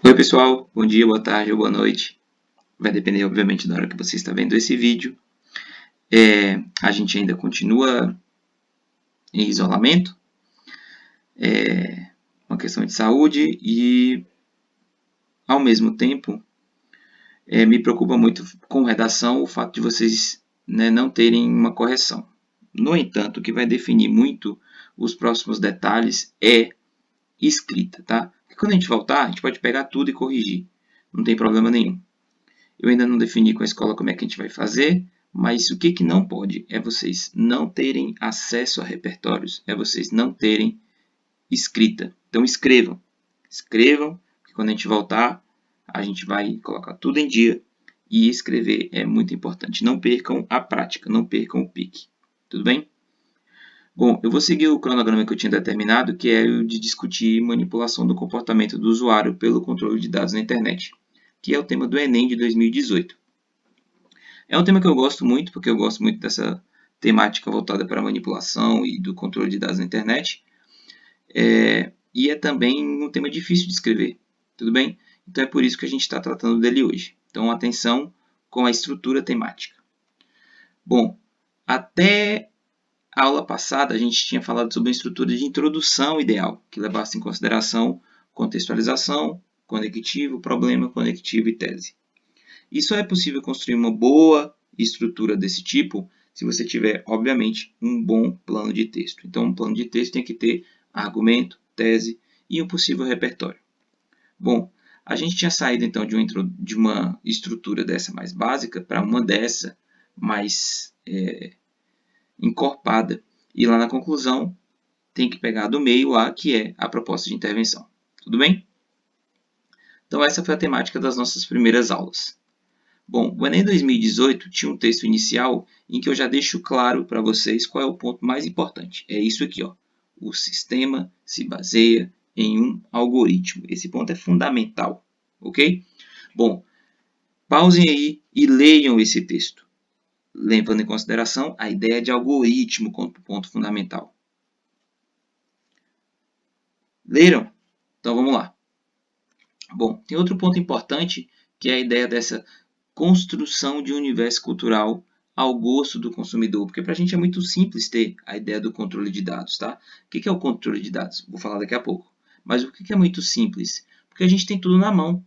Oi pessoal, bom dia, boa tarde ou boa noite. Vai depender obviamente da hora que você está vendo esse vídeo. A gente ainda continua em isolamento, uma questão de saúde e ao mesmo tempo me preocupa muito com redação o fato de vocês, né, não terem uma correção. No entanto, o que vai definir muito os próximos detalhes é escrita, tá? Porque quando a gente voltar, a gente pode pegar tudo e corrigir, não tem problema nenhum. Eu ainda não defini com a escola como é que a gente vai fazer, mas o que não pode é vocês não terem acesso a repertórios, é vocês não terem escrita. Então escrevam, porque quando a gente voltar, a gente vai colocar tudo em dia e escrever é muito importante. Não percam a prática, não percam o pique. Tudo bem? Bom, eu vou seguir o cronograma que eu tinha determinado, que é o de discutir manipulação do comportamento do usuário pelo controle de dados na internet, que é o tema do Enem de 2018. É um tema que eu gosto muito, porque eu gosto muito dessa temática voltada para a manipulação e do controle de dados na internet. E é também um tema difícil de escrever, tudo bem? Então é por isso que a gente está tratando dele hoje. Então atenção com a estrutura temática. Bom, até a aula passada a gente tinha falado sobre uma estrutura de introdução ideal, que levasse em consideração contextualização, conectivo, problema, conectivo e tese. E só é possível construir uma boa estrutura desse tipo se você tiver, obviamente, um bom plano de texto. Então, um plano de texto tem que ter argumento, tese e um possível repertório. Bom, a gente tinha saído então de uma estrutura dessa mais básica para uma dessa mais encorpada. E lá na conclusão tem que pegar do meio lá, que é a proposta de intervenção. Tudo bem? Então essa foi a temática das nossas primeiras aulas. Bom, o Enem 2018 tinha um texto inicial em que eu já deixo claro para vocês qual é o ponto mais importante. É isso aqui, ó. O sistema se baseia em um algoritmo. Esse ponto é fundamental, ok? Bom, pausem aí e leiam esse texto, levando em consideração a ideia de algoritmo como ponto fundamental. Leram? Então vamos lá. Bom, tem outro ponto importante que é a ideia dessa construção de um universo cultural ao gosto do consumidor, porque para a gente é muito simples ter a ideia do controle de dados, tá? O que é o controle de dados? Vou falar daqui a pouco. Mas o que é muito simples? Porque a gente tem tudo na mão.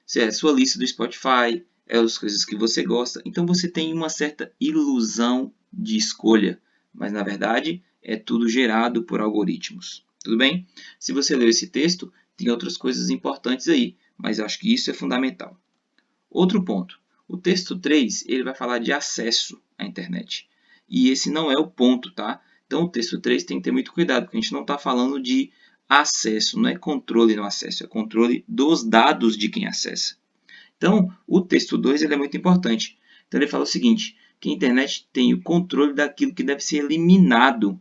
Se é a sua lista do Spotify, é as coisas que você gosta, então você tem uma certa ilusão de escolha, mas na verdade é tudo gerado por algoritmos. Tudo bem? Se você leu esse texto, tem outras coisas importantes aí, mas eu acho que isso é fundamental. Outro ponto. O texto 3 ele vai falar de acesso à internet. E esse não é o ponto, tá? Então o texto 3 tem que ter muito cuidado, porque a gente não está falando de acesso, não é controle no acesso, é controle dos dados de quem acessa. Então, o texto 2 ele é muito importante. Então ele fala o seguinte, que a internet tem o controle daquilo que deve ser eliminado.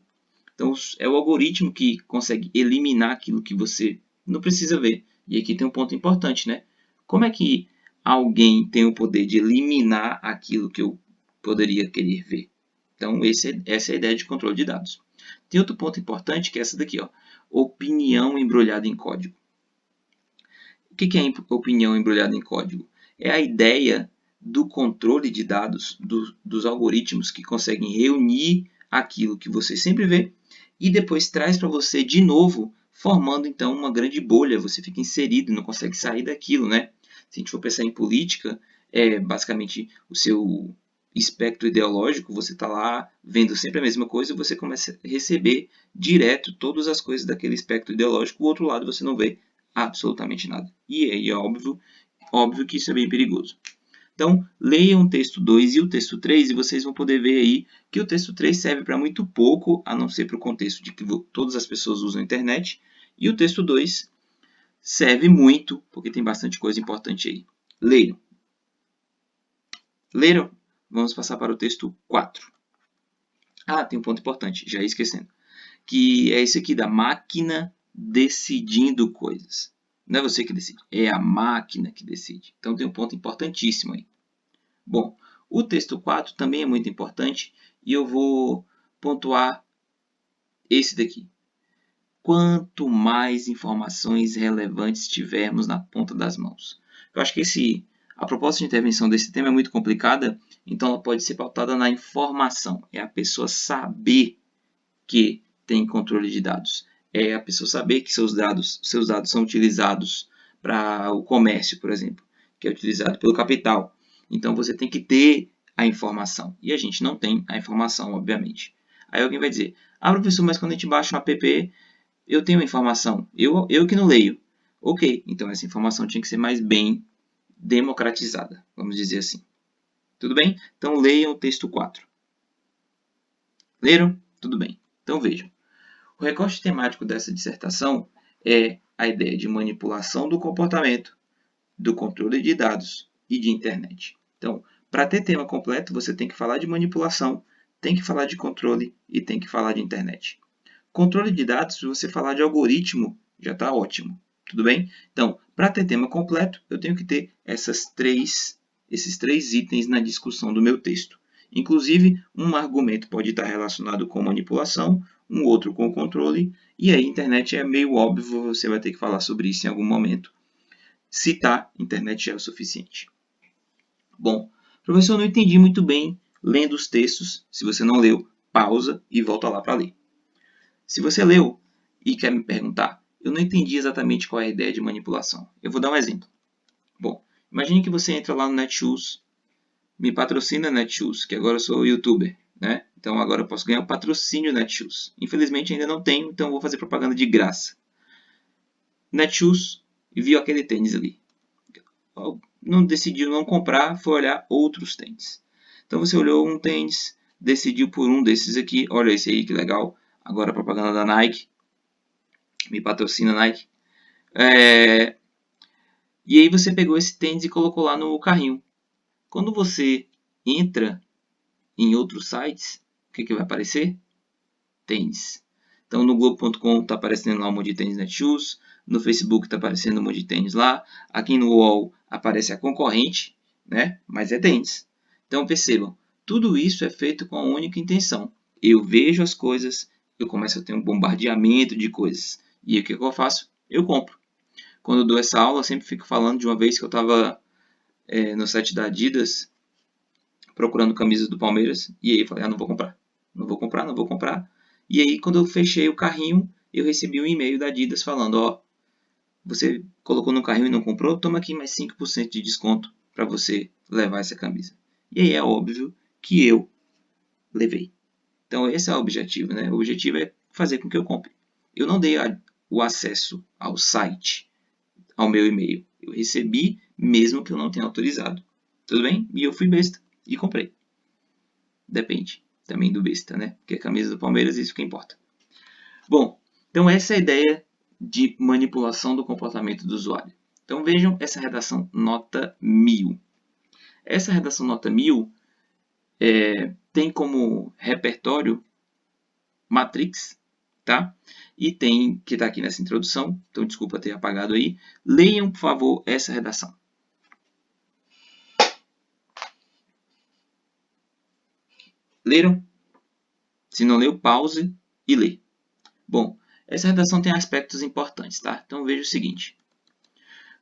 Então é o algoritmo que consegue eliminar aquilo que você não precisa ver. E aqui tem um ponto importante, né? Como é que alguém tem o poder de eliminar aquilo que eu poderia querer ver? Então, essa é a ideia de controle de dados. Tem outro ponto importante que é essa daqui, ó, opinião embrulhada em código. O que é opinião embrulhada em código? É a ideia do controle de dados, dos algoritmos que conseguem reunir aquilo que você sempre vê e depois traz para você de novo, formando então uma grande bolha. Você fica inserido e não consegue sair daquilo, né? Se a gente for pensar em política, é basicamente o seu espectro ideológico, você está lá vendo sempre a mesma coisa, você começa a receber direto todas as coisas daquele espectro ideológico, o outro lado você não vê absolutamente nada. E é óbvio que isso é bem perigoso. Então, leiam o texto 2 e o texto 3 e vocês vão poder ver aí que o texto 3 serve para muito pouco, a não ser para o contexto de que todas as pessoas usam a internet. E o texto 2 serve muito, porque tem bastante coisa importante aí. Leiam. Leram? Vamos passar para o texto 4. Ah, tem um ponto importante, já ia esquecendo. Que é esse aqui da máquina decidindo coisas. Não é você que decide, é a máquina que decide. Então tem um ponto importantíssimo aí. Bom, o texto 4 também é muito importante e eu vou pontuar esse daqui. quanto mais informações relevantes tivermos na ponta das mãos. Eu acho que a proposta de intervenção desse tema é muito complicada, então ela pode ser pautada na informação. É a pessoa saber que tem controle de dados. É a pessoa saber que seus dados são utilizados para o comércio, por exemplo, que é utilizado pelo capital. Então você tem que ter a informação. E a gente não tem a informação, obviamente. Aí alguém vai dizer, professor, mas quando a gente baixa um app, eu tenho a informação. Eu que não leio. Ok, então essa informação tinha que ser mais bem democratizada, vamos dizer assim. Tudo bem? Então leiam o texto 4. Leram? Tudo bem. Então vejam. O recorte temático dessa dissertação é a ideia de manipulação do comportamento, do controle de dados e de internet. Então, para ter tema completo, você tem que falar de manipulação, tem que falar de controle e tem que falar de internet. Controle de dados, se você falar de algoritmo, já está ótimo. Tudo bem? Então, para ter tema completo, eu tenho que ter esses três itens na discussão do meu texto. Inclusive, um argumento pode estar relacionado com manipulação, um outro com controle, e aí internet é meio óbvio, você vai ter que falar sobre isso em algum momento. Citar internet já é o suficiente. Bom, professor, eu não entendi muito bem lendo os textos. Se você não leu, pausa e volta lá para ler. Se você leu e quer me perguntar, eu não entendi exatamente qual é a ideia de manipulação. Eu vou dar um exemplo. Bom, imagine que você entra lá no Netshoes, me patrocina Netshoes, que agora eu sou youtuber, né? Então agora eu posso ganhar o patrocínio Netshoes. Infelizmente ainda não tenho, então eu vou fazer propaganda de graça. Netshoes e viu aquele tênis ali. Não decidiu não comprar, foi olhar outros tênis. Então você olhou um tênis, decidiu por um desses aqui. Olha esse aí, que legal. Agora a propaganda da Nike. Me patrocina Nike. E aí você pegou esse tênis e colocou lá no carrinho. Quando você entra em outros sites, o que vai aparecer? Tênis. Então no Globo.com está aparecendo lá um monte de tênis Netshoes. No Facebook está aparecendo um monte de tênis lá. Aqui no UOL aparece a concorrente, né? Mas é tênis. Então percebam, tudo isso é feito com a única intenção. Eu vejo as coisas, eu começo a ter um bombardeamento de coisas. E o que eu faço? Eu compro. Quando eu dou essa aula, eu sempre fico falando de uma vez que eu estava no site da Adidas procurando camisas do Palmeiras. E aí eu falei, não vou comprar. Não vou comprar, não vou comprar. E aí quando eu fechei o carrinho, eu recebi um e-mail da Adidas falando, você colocou no carrinho e não comprou? Toma aqui mais 5% de desconto para você levar essa camisa. E aí é óbvio que eu levei. Então esse é o objetivo, né? O objetivo é fazer com que eu compre. Eu não dei o acesso ao site, ao meu e-mail. Eu recebi mesmo que eu não tenha autorizado. Tudo bem? E eu fui besta e comprei. Depende também do besta, né? Porque a camisa do Palmeiras, isso que importa. Bom, então essa é a ideia de manipulação do comportamento do usuário. Então vejam essa redação nota 1000. Essa redação nota 1000 tem como repertório Matrix, tá? E tem, que está aqui nessa introdução, então desculpa ter apagado aí. Leiam, por favor, essa redação. Leram? Se não leu, pause e lê. Bom, essa redação tem aspectos importantes, tá? Então veja o seguinte.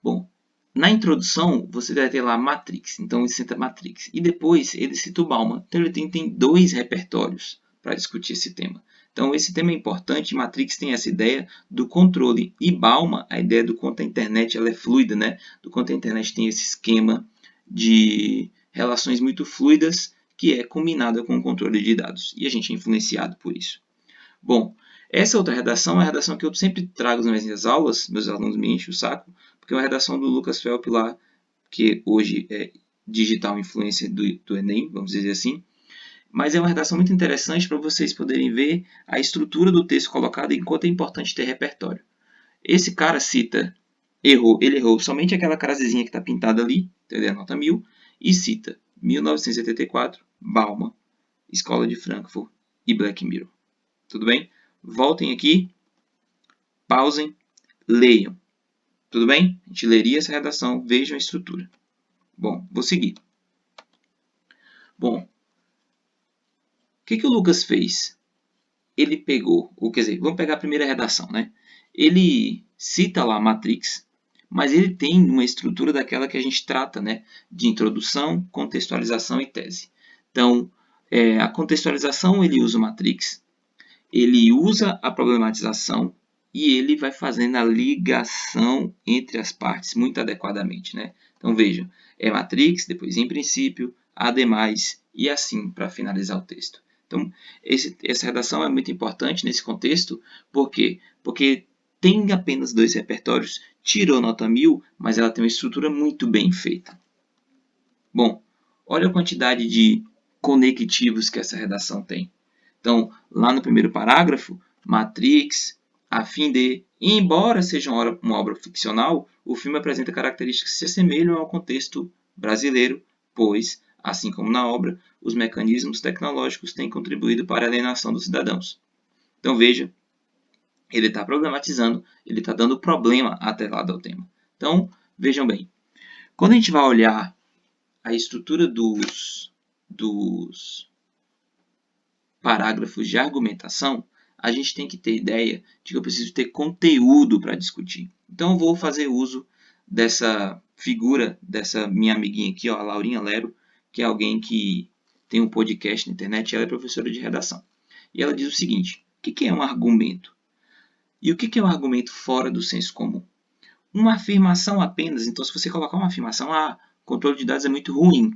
Bom, na introdução você vai ter lá Matrix, então ele cita Matrix. E depois ele cita o Bauman. Então ele tem dois repertórios para discutir esse tema. Então esse tema é importante. Matrix tem essa ideia do controle. E Bauman, a ideia do quanto a internet ela é fluida, né? Do quanto a internet tem esse esquema de relações muito fluidas que é combinada com o controle de dados. E a gente é influenciado por isso. Bom, essa outra redação é a redação que eu sempre trago nas minhas aulas, meus alunos me enchem o saco, porque é uma redação do Lucas Felp lá, que hoje é digital influencer do Enem, vamos dizer assim. Mas é uma redação muito interessante para vocês poderem ver a estrutura do texto colocado e enquanto é importante ter repertório. Esse cara cita, ele errou somente aquela frasezinha que está pintada ali, então ele anota 1000, e cita 1974, Bauman, Escola de Frankfurt e Black Mirror. Tudo bem? Voltem aqui, pausem, leiam. Tudo bem? A gente leria essa redação, vejam a estrutura. Bom, vou seguir. Bom, o que o Lucas fez? ele pegou, ou quer dizer, vamos pegar a primeira redação, né? Ele cita lá a Matrix, mas ele tem uma estrutura daquela que a gente trata, né? De introdução, contextualização e tese. Então, a contextualização ele usa o Matrix, ele usa a problematização e ele vai fazendo a ligação entre as partes muito adequadamente, né? Então veja, é Matrix, depois em princípio, ademais e assim para finalizar o texto. Então essa redação é muito importante nesse contexto, por quê? Porque tem apenas 2 repertórios, tirou nota 1000, mas ela tem uma estrutura muito bem feita. Bom, olha a quantidade de conectivos que essa redação tem. Então, lá no primeiro parágrafo, Matrix, a fim de, embora seja uma obra ficcional, o filme apresenta características que se assemelham ao contexto brasileiro, pois, assim como na obra, os mecanismos tecnológicos têm contribuído para a alienação dos cidadãos. Então, veja, ele está problematizando, ele está dando problema atrelado ao tema. Então, vejam bem, quando a gente vai olhar a estrutura dos parágrafos de argumentação, a gente tem que ter ideia de que eu preciso ter conteúdo para discutir. Então, eu vou fazer uso dessa figura, dessa minha amiguinha aqui, ó, a Laurinha Lero, que é alguém que tem um podcast na internet e ela é professora de redação. E ela diz o seguinte, o que é um argumento? E o que é um argumento fora do senso comum? Uma afirmação apenas, então se você colocar uma afirmação, controle de dados é muito ruim.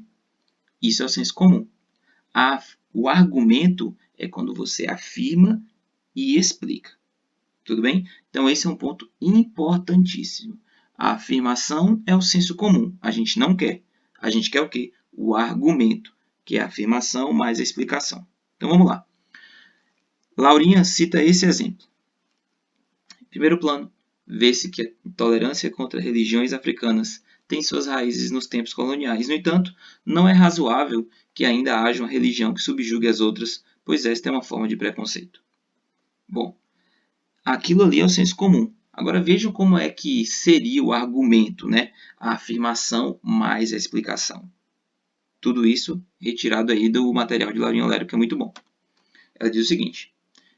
Isso é o senso comum. O argumento é quando você afirma e explica. Tudo bem? Então, esse é um ponto importantíssimo. A afirmação é o senso comum. A gente não quer. A gente quer o quê? O argumento, que é a afirmação mais a explicação. Então, vamos lá. Laurinha cita esse exemplo. Em primeiro plano, vê-se que a intolerância contra religiões africanas tem suas raízes nos tempos coloniais. No entanto, não é razoável que ainda haja uma religião que subjugue as outras, pois esta é uma forma de preconceito. Bom, aquilo ali é o senso comum. Agora vejam como é que seria o argumento, né? A afirmação mais a explicação. Tudo isso retirado aí do material de Laurinha Lero, que é muito bom. Ela diz o seguinte: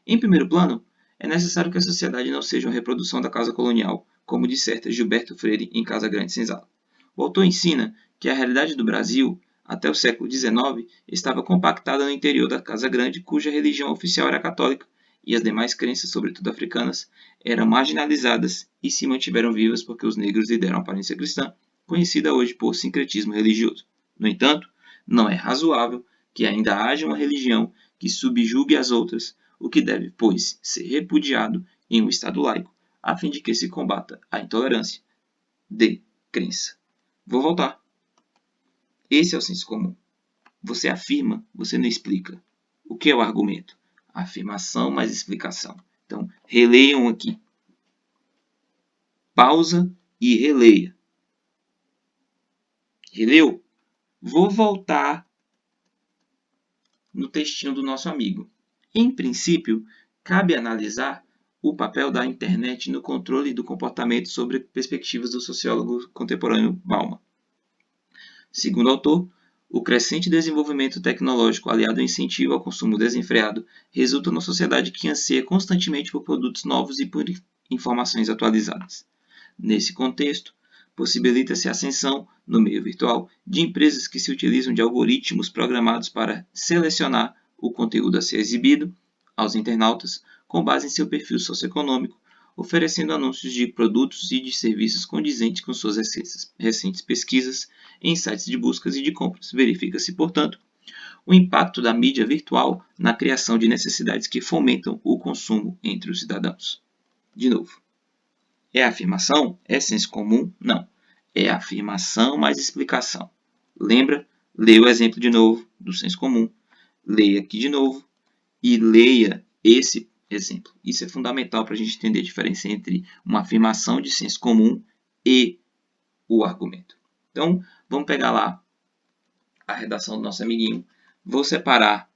em primeiro plano, é necessário que a sociedade não seja uma reprodução da casa colonial, como disserta Gilberto Freire em Casa Grande Senzala. O autor ensina que a realidade do Brasil, até o século XIX, estava compactada no interior da Casa Grande, cuja religião oficial era católica, e as demais crenças, sobretudo africanas, eram marginalizadas e se mantiveram vivas porque os negros lhe deram aparência cristã, conhecida hoje por sincretismo religioso. No entanto, não é razoável que ainda haja uma religião que subjugue as outras, o que deve, pois, ser repudiado em um Estado laico, a fim de que se combata a intolerância de crença. Vou voltar. Esse é o senso comum. Você afirma, você não explica. O que é o argumento? Afirmação mais explicação. Então, releiam aqui. Pausa e releia. Releu? Vou voltar no textinho do nosso amigo. Em princípio, cabe analisar o papel da internet no controle do comportamento sobre perspectivas do sociólogo contemporâneo Bauman. Segundo o autor, o crescente desenvolvimento tecnológico aliado ao incentivo ao consumo desenfreado resulta numa sociedade que anseia constantemente por produtos novos e por informações atualizadas. Nesse contexto, possibilita-se a ascensão, no meio virtual, de empresas que se utilizam de algoritmos programados para selecionar o conteúdo a ser exibido aos internautas com base em seu perfil socioeconômico, oferecendo anúncios de produtos e de serviços condizentes com suas recentes pesquisas em sites de buscas e de compras. Verifica-se, portanto, o impacto da mídia virtual na criação de necessidades que fomentam o consumo entre os cidadãos. De novo, é afirmação? É senso comum? Não. É afirmação mais explicação. Lembra? Leia o exemplo de novo do senso comum. Leia aqui de novo e leia esse exemplo. Isso é fundamental para a gente entender a diferença entre uma afirmação de senso comum e o argumento. Então, vamos pegar lá a redação do nosso amiguinho. Vou separar,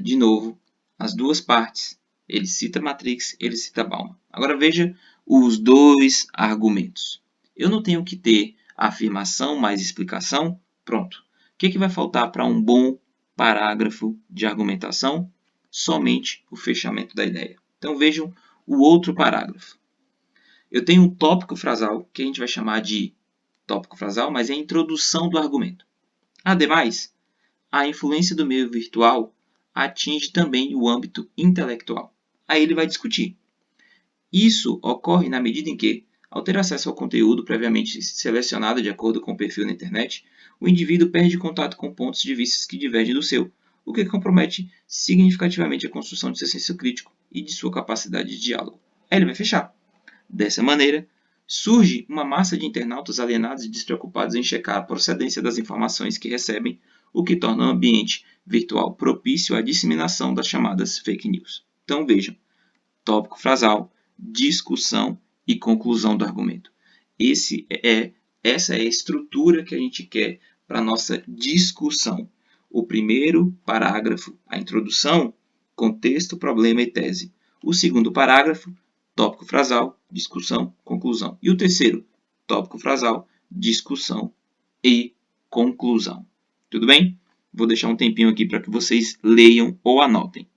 de novo, as duas partes. Ele cita Matrix, ele cita Bauman. Agora veja os dois argumentos. Eu não tenho que ter afirmação mais explicação? Pronto. O que vai faltar para um bom parágrafo de argumentação? somente o fechamento da ideia. Então vejam o outro parágrafo. Eu tenho um tópico frasal, que a gente vai chamar de tópico frasal, mas é a introdução do argumento. Ademais, a influência do meio virtual atinge também o âmbito intelectual. Aí ele vai discutir. Isso ocorre na medida em que, ao ter acesso ao conteúdo previamente selecionado de acordo com o perfil na internet, o indivíduo perde contato com pontos de vista que divergem do seu, o que compromete significativamente a construção de seu senso crítico e de sua capacidade de diálogo. Aí ele vai fechar. Dessa maneira, surge uma massa de internautas alienados e despreocupados em checar a procedência das informações que recebem, o que torna o ambiente virtual propício à disseminação das chamadas fake news. Então vejam, tópico frasal, discussão e conclusão do argumento. Essa é a estrutura que a gente quer para a nossa discussão. O primeiro parágrafo, a introdução, contexto, problema e tese. O segundo parágrafo, tópico frasal, discussão, conclusão. E o terceiro, tópico frasal, discussão e conclusão. Tudo bem? Vou deixar um tempinho aqui para que vocês leiam ou anotem.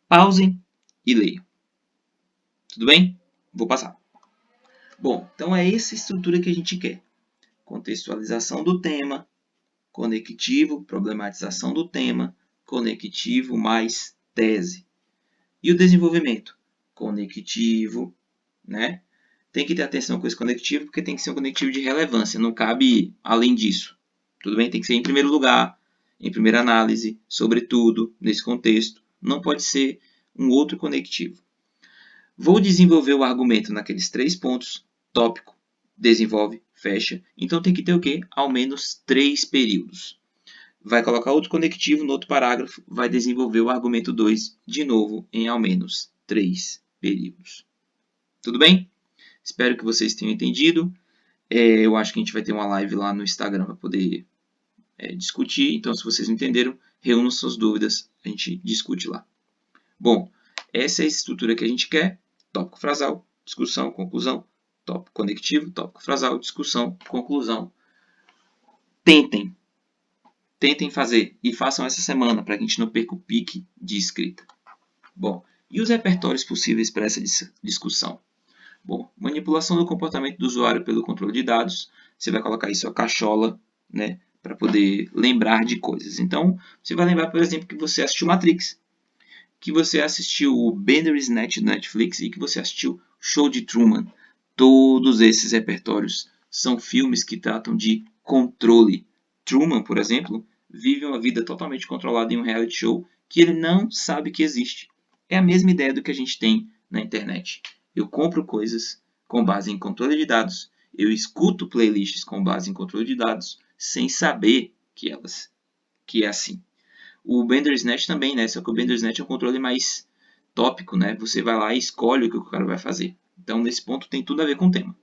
Pausem e leiam. Tudo bem? Vou passar. Bom, então é essa estrutura que a gente quer. Contextualização do tema, conectivo, problematização do tema, conectivo mais tese. E o desenvolvimento? Conectivo, né? Tem que ter atenção com esse conectivo, porque tem que ser um conectivo de relevância, não cabe além disso. Tudo bem? Tem que ser em primeiro lugar, em primeira análise, sobretudo, nesse contexto. Não pode ser um outro conectivo. Vou desenvolver o argumento naqueles 3 pontos, tópico, desenvolve, fecha. Então tem que ter o quê? Ao menos 3 períodos. Vai colocar outro conectivo no outro parágrafo, vai desenvolver o argumento 2, de novo, em ao menos 3 períodos. Tudo bem? Espero que vocês tenham entendido. Eu acho que a gente vai ter uma live lá no Instagram para poder discutir. Então, se vocês não entenderam, reúnam suas dúvidas, a gente discute lá. Bom, essa é a estrutura que a gente quer. Tópico frasal, discussão, conclusão. Tópico conectivo, tópico frasal, discussão, conclusão. Tentem fazer e façam essa semana para que a gente não perca o pique de escrita. Bom, e os repertórios possíveis para essa discussão? Bom, manipulação do comportamento do usuário pelo controle de dados. Você vai colocar aí sua cachola, né, para poder lembrar de coisas. Então, você vai lembrar, por exemplo, que você assistiu Matrix, que você assistiu o Bandersnatch do Netflix e que você assistiu Show de Truman. Todos esses repertórios são filmes que tratam de controle. Truman, por exemplo, vive uma vida totalmente controlada em um reality show que ele não sabe que existe. É a mesma ideia do que a gente tem na internet. Eu compro coisas com base em controle de dados, eu escuto playlists com base em controle de dados, sem saber que é assim. O Bandersnatch também, né? Só que o Bandersnatch é um controle mais tópico, né? Você vai lá e escolhe o que o cara vai fazer. Então, nesse ponto, tem tudo a ver com o tema.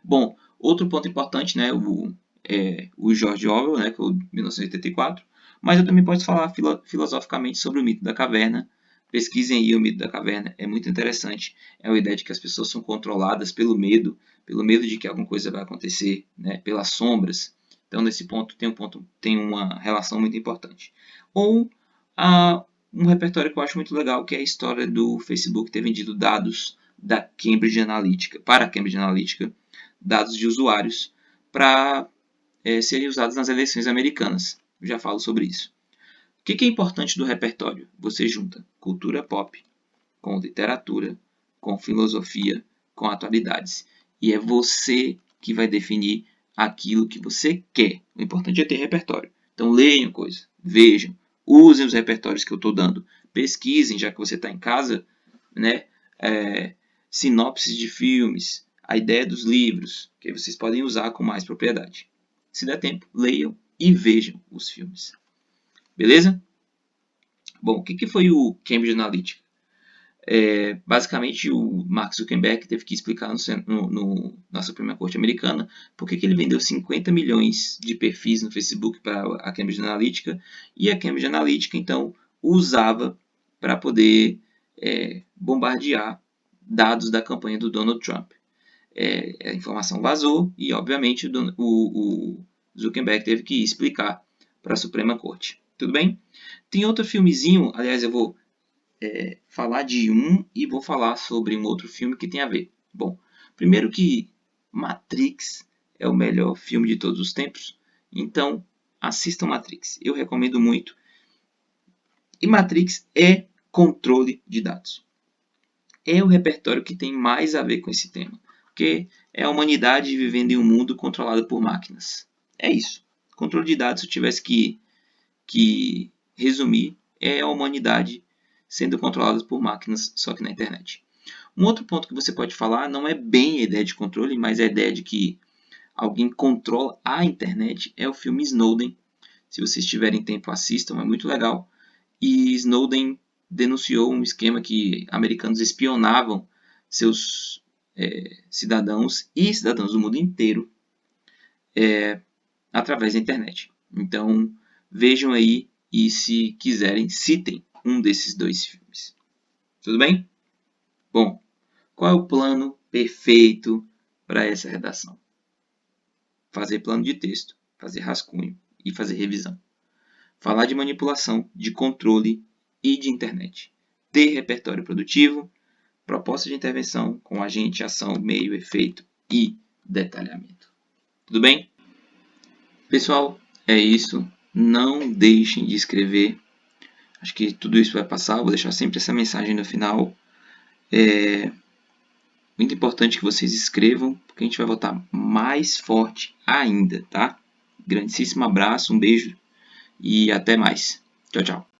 Bom, outro ponto importante, né? O George Orwell, né? Que é o 1984. Mas eu também posso falar filosoficamente sobre o mito da caverna. Pesquisem aí o mito da caverna, é muito interessante. É a ideia de que as pessoas são controladas pelo medo de que alguma coisa vai acontecer, né? Pelas sombras. Então, nesse ponto, tem uma relação muito importante. Ou um repertório que eu acho muito legal, que é a história do Facebook ter vendido dados da Cambridge Analytica, para a Cambridge Analytica, dados de usuários, para serem usados nas eleições americanas. Eu já falo sobre isso. O que é importante do repertório? Você junta cultura pop com literatura, com filosofia, com atualidades. E é você que vai definir aquilo que você quer. O importante é ter repertório. Então leiam coisa, vejam, usem os repertórios que eu estou dando. Pesquisem, já que você está em casa, né? Sinopses de filmes, a ideia dos livros, que vocês podem usar com mais propriedade. Se der tempo, leiam e vejam os filmes. Beleza? Bom, o que foi o Cambridge Analytica? Basicamente, o Mark Zuckerberg teve que explicar na Suprema Corte Americana por que ele vendeu 50 milhões de perfis no Facebook para a Cambridge Analytica, e a Cambridge Analytica, então, usava para poder bombardear dados da campanha do Donald Trump. A informação vazou e, obviamente, o Zuckerberg teve que explicar para a Suprema Corte. Tudo bem? Tem outro filmezinho, aliás, eu vou falar de um e vou falar sobre um outro filme que tem a ver. Bom, primeiro que Matrix é o melhor filme de todos os tempos, então assistam Matrix. Eu recomendo muito. E Matrix é controle de dados. É o repertório que tem mais a ver com esse tema, porque é a humanidade vivendo em um mundo controlado por máquinas. É isso. Controle de dados, se eu tivesse que resumir, é a humanidade sendo controlada por máquinas, só que na internet. Um outro ponto que você pode falar não é bem a ideia de controle, mas a ideia de que alguém controla a internet é o filme Snowden. Se vocês tiverem tempo, assistam, é muito legal. E Snowden denunciou um esquema que americanos espionavam seus cidadãos e cidadãos do mundo inteiro através da internet. Então, vejam aí e, se quiserem, citem um desses dois filmes. Tudo bem? Bom, qual é o plano perfeito para essa redação? Fazer plano de texto, fazer rascunho e fazer revisão. Falar de manipulação, de controle e de internet. Ter repertório produtivo, proposta de intervenção com agente, ação, meio, efeito e detalhamento. Tudo bem? Pessoal, é isso. Não deixem de escrever. Acho que tudo isso vai passar. Vou deixar sempre essa mensagem no final. É muito importante que vocês escrevam, porque a gente vai voltar mais forte ainda, tá? Grandíssimo abraço, um beijo e até mais. Tchau, tchau.